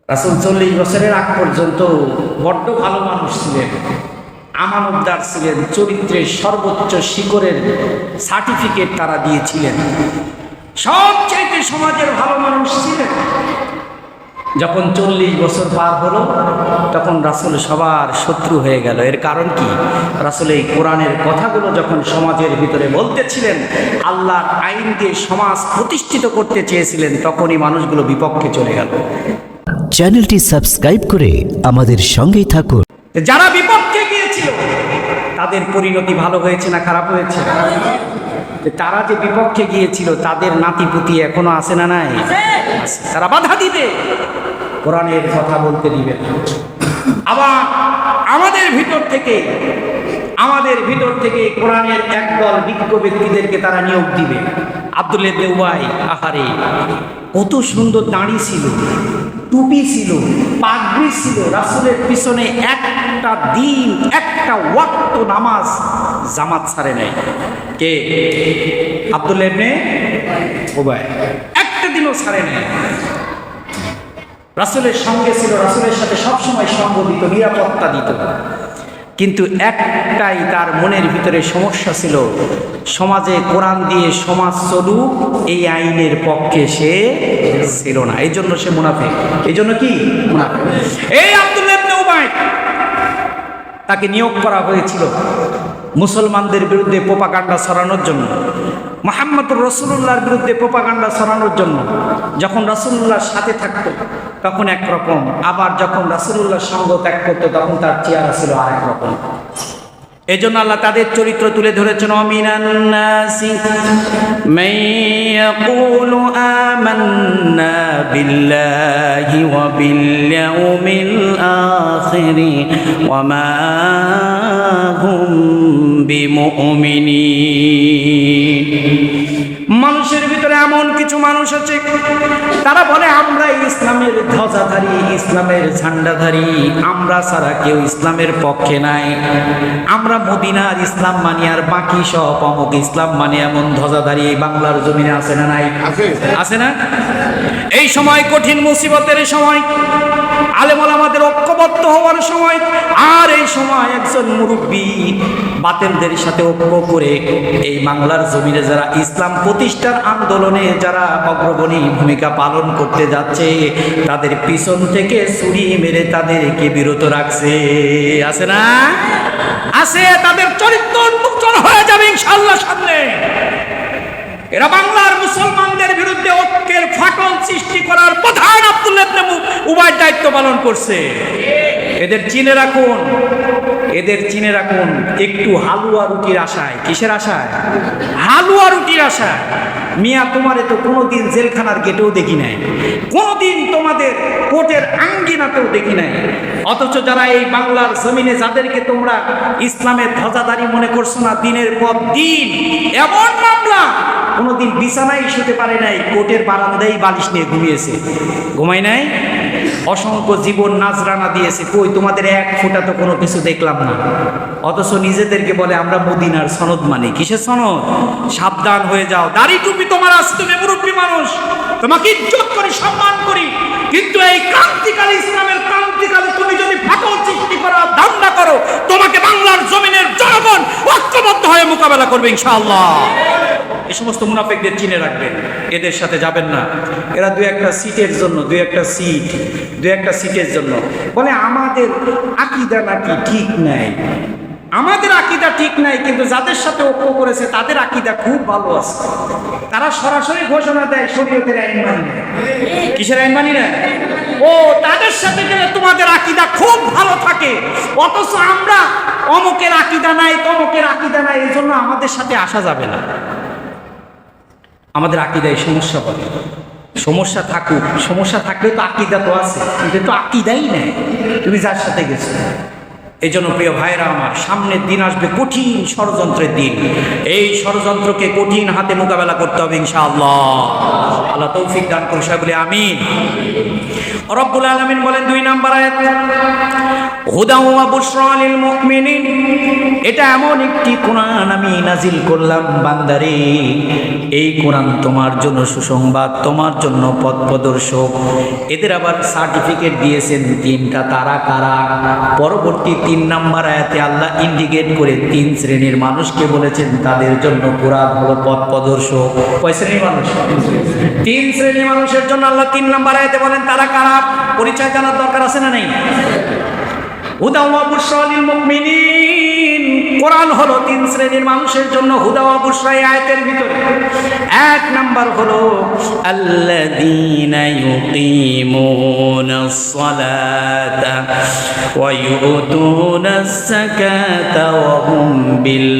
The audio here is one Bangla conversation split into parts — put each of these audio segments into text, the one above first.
রাসূল 40 বছরের আগ পর্যন্ত বড্ড ভালো মানুষ ছিলেন, আমানতদার ছিলেন, চরিত্রের সর্বোচ্চ শিখরের সার্টিফিকেট তারা দিয়েছিলেন, সবচাইতে সমাজের ভালো মানুষ ছিলেন। যখন 40 বছর পার হলো তখন রাসূল সবার শত্রু হয়ে গেল। এর কারণ কি? রাসূল এই কোরআনের কথাগুলো যখন সমাজের ভিতরে বলতেছিলেন, আল্লাহর আইন দিয়ে সমাজ প্রতিষ্ঠিত করতে চেয়েছিলেন, তখনই মানুষগুলো বিপক্ষে চলে গেল। চ্যানেলটি সাবস্ক্রাইব করে আমাদের সঙ্গেই থাকুন। যারা বিপক্ষে গিয়েছিল তাদের পরিণতি ভালো হয়েছে না খারাপ হয়েছে? তারা যে বিপক্ষে গিয়েছিল তাদের নাতিপুতি এখনো আছে না নাই? তারা বাধা দিবে, কোরআনের কথা বলতে দিবে না। আবার আমাদের ভিতর থেকে কোরআনের একদল বিজ্ঞ ব্যক্তিদেরকে তারা নিয়োগ দিবে। আব্দুল্লাহ ইবনে উবাই, আহারে কত সুন্দর দাড়ি ছিল, টুপি ছিল, পাগড়ি ছিল, রাসূলের পিছনে একটা দিন একটা ওয়াক্ত নামাজ জামাত ছাড়ে নাই। কে? আব্দুল্লাহ ইবনে উবাই, একটা দিনও ছাড়ে নাই। রাসূলের সঙ্গে ছিল, রাসূলের সাথে সবসময় সঙ্গ দিত, নিরাপত্তা দিত। কিন্তু একটাই তার মনের ভিতরে সমস্যা ছিল, সমাজে কোরআন দিয়ে সমাজ চলুক এই আইনের পক্ষে সে ছিল না। এই জন্য সে মুনাফিক। এই জন্য কি মুনাফিক? এই আব্দুল্লাহ ইবনে উবাই, তাকে নিয়োগ করা হয়েছিল মুসলমানদের বিরুদ্ধে প্রোপাগান্ডা ছড়ানোর জন্য, মুহাম্মদুর রাসূলুল্লাহর বিরুদ্ধে প্রোপাগান্ডা ছড়ানোর জন্য। যখন রাসূলুল্লাহর সাথে থাকতো তখন একরকম, আবার যখন রাসূলুল্লাহর সঙ্গ ত্যাগ করতো তখন তার চেহারা ছিল আরেক রকম। এই জন্য আল্লাহ তাদের চরিত্র তুলে ধরেছেন, মিনান নাসি মান ইয়াকুলু আমান্না বিল্লাহি ওয়া বিল ইয়াউমিল আখির ওয়া মা হুম বিমুমিনিন। মানুষের ভিতরে এমন কিছু মানুষ আছে তারা বলে আমরা ইসলামের ধ্বজাধারী, ইসলামের ঝান্ডাধারী, আমরা ছাড়া কেউ ইসলামের পক্ষে নাই, আমরা মদিনার ইসলাম মানি আর বাকি সব অমুক ইসলাম মানি, এমন ধ্বজাধারী এই বাংলার জমিনে আছে না নাই? আছে না? এই সময় কঠিন মুসিবতের সময়, আলেম ওলামাদের ঐক্যবদ্ধ হওয়ার সময়, আর এই সময় একজন মুরব্বী বাতেলদের সাথে ঐক্য করে এই বাংলার জমিনে যারা ইসলাম প্রতিষ্ঠার আন্দোলনে যারা অগ্রগণী ভূমিকা পালন করতে যাচ্ছে তাদের পিছন থেকে ছুরি মেরে তাদেরকে বিরত রাখছে। আছে না? আছে। তাদের চরিত্র উন্মোচন হয়ে যাবে ইনশাআল্লাহ সামনে। এরা বাংলার মুসলমানদের বিরুদ্ধে ঐক্যের ফাটল সৃষ্টি করার প্রধান আব্দুল্লাহ ইবনে উবাই দায়িত্ব পালন করছে। এদের চিনে রাখুন, এদের চিনে রাখুন একটু হালুয়া রুটির আশায়। কিসের আশায়? হালুয়া রুটির আশায়। মিয়া তোমারে তো কোনোদিন জেলখানার গেটেও দেখি নাই, কোনোদিন তোমাদের কোর্টের আঙ্গিনাতেও দেখি নাই, অথচ যারা এই বাংলার জমিনে যাদেরকে তোমরা ইসলামের ধ্বজাধারী মনে করছো না, দিনের পর দিন এমন মামলা, কোনোদিন বিছানায় শুতে পারে নাই, কোর্টের বারান্দায় বালিশ নিয়ে ঘুমিয়েছে। ঘুমাই নাই? অসংখ্য জীবন নাজরানা দিয়েছে, কই তোমাদের এক ফোঁটা তো কোনো কিছু দেখলাম না। অথচ নিজেদেরকে বলে আমরা মদিনার সনদ মানি। কিসের সনদ? সাবধান হয়ে যাও, দাড়ি টুপি তোমার আছে, তুমি মুরব্বী মানুষ, তোমাকে ইজ্জত করি, সম্মান করি, কিন্তু এই ক্রান্তিকালী ইসলামের ক্রান্তিকালে তুমি যদি ফাটল সৃষ্টি করো, দাঙ্গা করো, তোমাকে বাংলার জমিনের জনগণ ঐক্যবদ্ধ হয়ে মোকাবেলা করবে ইনশাআল্লাহ। এই সমস্ত মুনাফিকদের চিনে রাখবেন, এদের সাথে যাবেন না। এরা দু একটা সিটের জন্য বলে আমাদের আকীদা নাকি ঠিক নাই, আমাদের আকীদা ঠিক নাই, কিন্তু যাদের সাথে ঐক্য করেছে তাদের আকীদা খুব ভালো আছে। তারা সরাসরি ঘোষণা দেয় শরীয়তের আইন মানি না। কিসের আইন মানি না? ও তাদের সাথে গেলে তোমাদের আকীদা খুব ভালো থাকে, অথচ আমরা অমুকের আকীদা নাই, তমুকের আকীদা নাই, এই জন্য আমাদের সাথে আসা যাবে না। আমাদের আকীদায় সমস্যা বলে, সমস্যা থাকুক, সমস্যা থাকলে তো আকীদা তো আছে, কিন্তু তো আকীদাই নেই। তুমি যার সাথে গেছো এই জন্য প্রিয় ভাইরা আমার, সামনের দিন আসবে কঠিন ষড়যন্ত্রের দিন। এই ষড়যন্ত্রকে কঠিন হাতে মোকাবেলা করতে হবে ইনশাআল্লাহ। আল্লাহ তৌফিক দান করুন, সবাই বলি আমিন। রব্বুল আলামিন বলেন 2 নম্বর আয়াত, হুদা ওয়া বুশরা লিল মুমিনিন, এটা এমন একটি কোরআন আমি নাজিল করলাম বান্দারে, এই কোরআন তোমার জন্য সুসংবাদ, তোমার জন্য পথ প্রদর্শক। এদের আবার সার্টিফিকেট দিয়েছেন 3টা, তারা কারা? পরবর্তী 3 নম্বর আয়াতে আল্লাহ ইন্ডিকেট করে 3 শ্রেণীর মানুষকে বলেছেন তাদের জন্য কোরআন হলো পথ প্রদর্শক। কয় শ্রেণীর মানুষ? 3 শ্রেণীর মানুষের জন্য আল্লাহ 3 নম্বর আয়াতে বলেন তারা কারা। পরিচয় জানার দরকার আছে না নেই? হুদা ওয়া বুশরা লিল মুমিনিন, কোরআন হলো 3 শ্রেণীর মানুষের জন্য। হুদা ওয়া বুশরা এই আয়াতের ভিতরে 1 নাম্বার হলো আল্লাযীনা ইউকিমুনাস সালাতা ওয়া ইউতুনাস যাকাতা ওয়া হুম বিল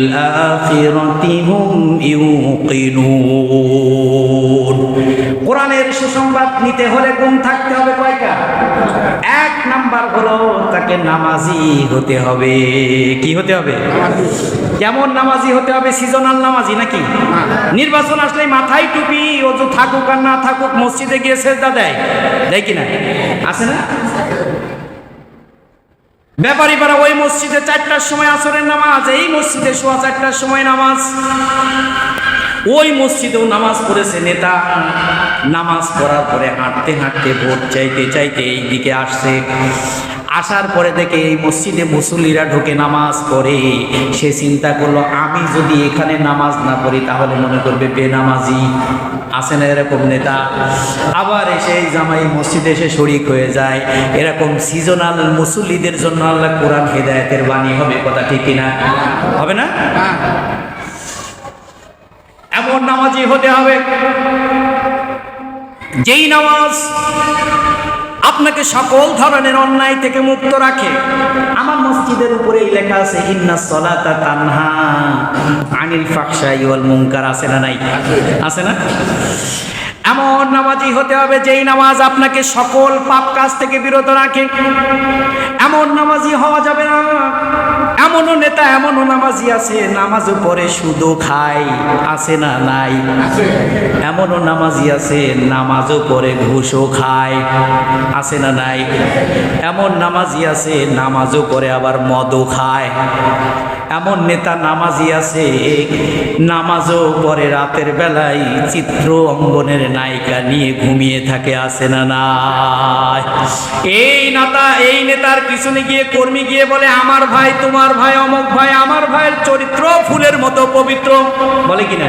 আখিরাতি হুম ইউকিনুন। কোরআনের সুসংবাদ নিতে হলে গুণ থাকতে হবে কয়টা? 1 নাম্বার হলো তাকে নামাজি হতে হবে। কি হতে হবে? কেমন নামাজি হতে হবে? সিজনাল নামাজি নাকি? নির্বাচন আসলে মাথায় টুপি, ওযু থাকুক আর না থাকুক মসজিদে গিয়ে সেজদা দেয়, দেয় কিনা? আছে না? ব্যাপারী পাড়া ওই মসজিদে 4টার সময় আসরের নামাজ, এই মসজিদে 4:15টার সময় নামাজ। ওই মসজিদেও নামাজ পড়েছে নেতা, নামাজ পড়ার পরে হাঁটতে হাঁটতে ভোট চাইতে চাইতে এই দিকে আসছে। আসার পরে দেখে এই মসজিদে মুসল্লিরা ঢুকে নামাজ পড়ে। সে চিন্তা করলো আমি যদি এখানে নামাজ না পড়ি তাহলে মনে করবে বেনামাজি। আসে না এরকম নেতা? আবার এসে জামাই মসজিদে এসে শরিক হয়ে যায়। এরকম সিজনাল মুসল্লিদের জন্য আল্লাহ কোরআন হেদায়েতের বাণী হবে। কথা ঠিক কিনা? হবে না? এমন নামাজি হতে হবে যেই নামাজ আপনাকে সকল ধরনের অন্যায় থেকে মুক্ত রাখে। আমার মসজিদের উপরেই লেখা আছে ইন্নাস সালাতা তানহা আনিল ফাহশাই ওয়াল মুনকার। আছে না নাই? আছে না? এমন নামাজি হতে হবে যেই নামাজ আপনাকে সকল পাপ কাজ থেকে বিরত রাখে। এমন নামাজি হওয়া যাবে না। এমনও নেতা, এমনও নামাজি আছে নামাজও পড়ে শুধু খায়। আছে না নাই? এমনও নামাজি আছে নামাজও পড়ে ঘুষও খায়। আছে না নাই? এমন নামাজি আছে নামাজও পড়ে আবার মদও খায়। এমন নেতা নামাজি আছে নামাজও পড়ে রাতের বেলায় চিত্র অঙ্গনের নায়িকা নিয়ে ঘুমিয়ে থাকে। আছে না নাই? এই নেতার পিছনে গিয়ে কর্মী গিয়ে বলে আমার ভাই, তোমার ভাই, অমুক ভাই, আমার ভাইয়ের চরিত্র ফুলের মতো পবিত্র। বলে কিনা?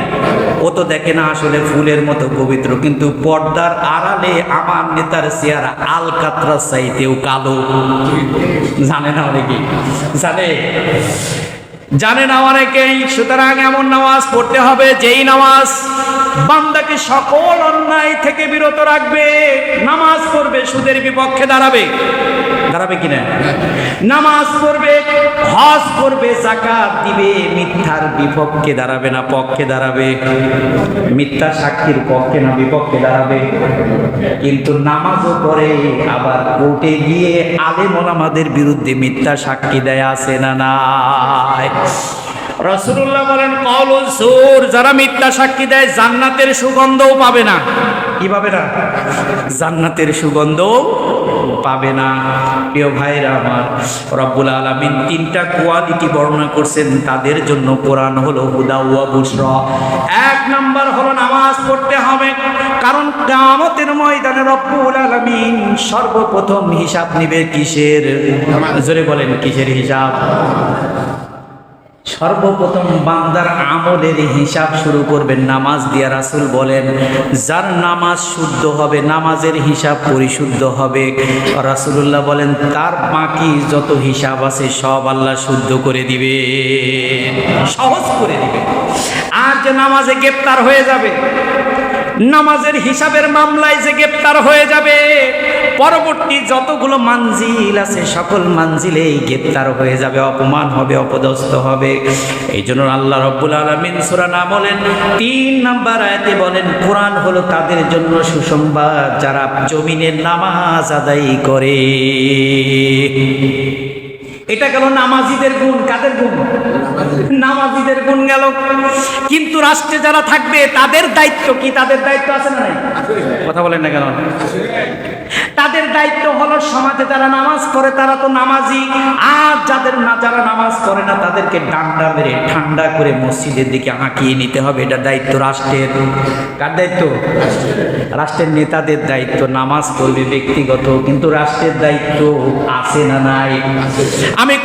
ও তো দেখে না আসলে ফুলের মতো পবিত্র, কিন্তু পর্দার আড়ালে আমার নেতার চেহারা আলকাতরাস চাইতেও কালো। জানে না অনেকে? জানে না অনেকেই। সুতরাং এমন নামাজ পড়তে হবে যেই নামাজ বান্দাকে সকল অন্যায় থেকে বিরত রাখবে। নামাজ পড়বে সুদের বিপক্ষে দাঁড়াবে কিনা? নামাজ পড়বে, হজ করবে, যাকাত দিবে, মিথ্যার বিপক্ষে দাঁড়াবে না পক্ষে দাঁড়াবে? মিথ্যা সাক্ষীর পক্ষে না বিপক্ষে দাঁড়াবে? কিন্তু নামাজও পড়ে আবার কোর্টে গিয়ে আলেম ওলামাদের বিরুদ্ধে মিথ্যা সাক্ষী দেয়। আছে না নাই? রাসূলুল্লাহ বলেন কওলুল জুর, যারা মিথ্যা সাক্ষী দেয় জান্নাতের সুগন্ধও পাবে না। কি পাবে না? জান্নাতের সুগন্ধও পাবে না। প্রিয় ভাইরা আমার, রব্বুল আলামিন 3টা কোয়ালিটি বর্ণনা করছেন, তাদের জন্য কোরআন হলো হুদা ওয়া বুশরা। 1 নাম্বার হলো নামাজ পড়তে হবে, কারণ কিয়ামতের ময়দানে রব্বুল আলামিন সর্বপ্রথম হিসাব নেবে কিসের? জোরে বলেন, কিসের হিসাব? সর্বপ্রথম বান্দার আমলের হিসাব শুরু করবেন নামাজ দিয়া। রাসূল বলেন যার নামাজ শুদ্ধ হবে, নামাজের হিসাব পরিশুদ্ধ হবে, রাসূলুল্লাহ বলেন তার বাকি যত হিসাব আছে সব আল্লাহ শুদ্ধ করে দিবে, সহজ করে দিবে। আর যে নামাজে গ্রেফতার হয়ে যাবে, নামাজের হিসাবের মামলায় যে গ্রেফতার হয়ে যাবে, পরবর্তী যতগুলো মানজিল আছে সকল মানজিলেই গ্রেফতার হয়ে যাবে, অপমান হবে, অপদস্থ হবে। এই জন্য আল্লাহ রব্বুল আলামিন সূরা নামলের 3 নাম্বার আয়াতে বলেন কোরআন হলো তাদের জন্য সুসংবাদ যারা জমিনের নামাজ আদায় করে। এটা গেল নামাজিদের গুণ। কাদের গুণ? নামাজিদের গুণ গেল। কিন্তু রাষ্ট্রে যারা থাকবে তাদের দায়িত্ব কি? তাদের দায়িত্ব আছে না নাই? কথা বলেন না কেন? তাদের দায়িত্ব হলো সমাজে যারা নামাজ পড়ে তারা তো নামাজি, আর যারা নামাজ পড়ে না তাদেরকে ডান্ডা মেরে ঠান্ডা করে মসজিদের দিকে হাঁকিয়ে নিতে হবে। এটা দায়িত্ব রাষ্ট্রের। কার দায়িত্ব? রাষ্ট্রের নেতাদের দায়িত্ব। নামাজ পড়বে ব্যক্তিগত, কিন্তু রাষ্ট্রের দায়িত্ব আছে না নাই? আমি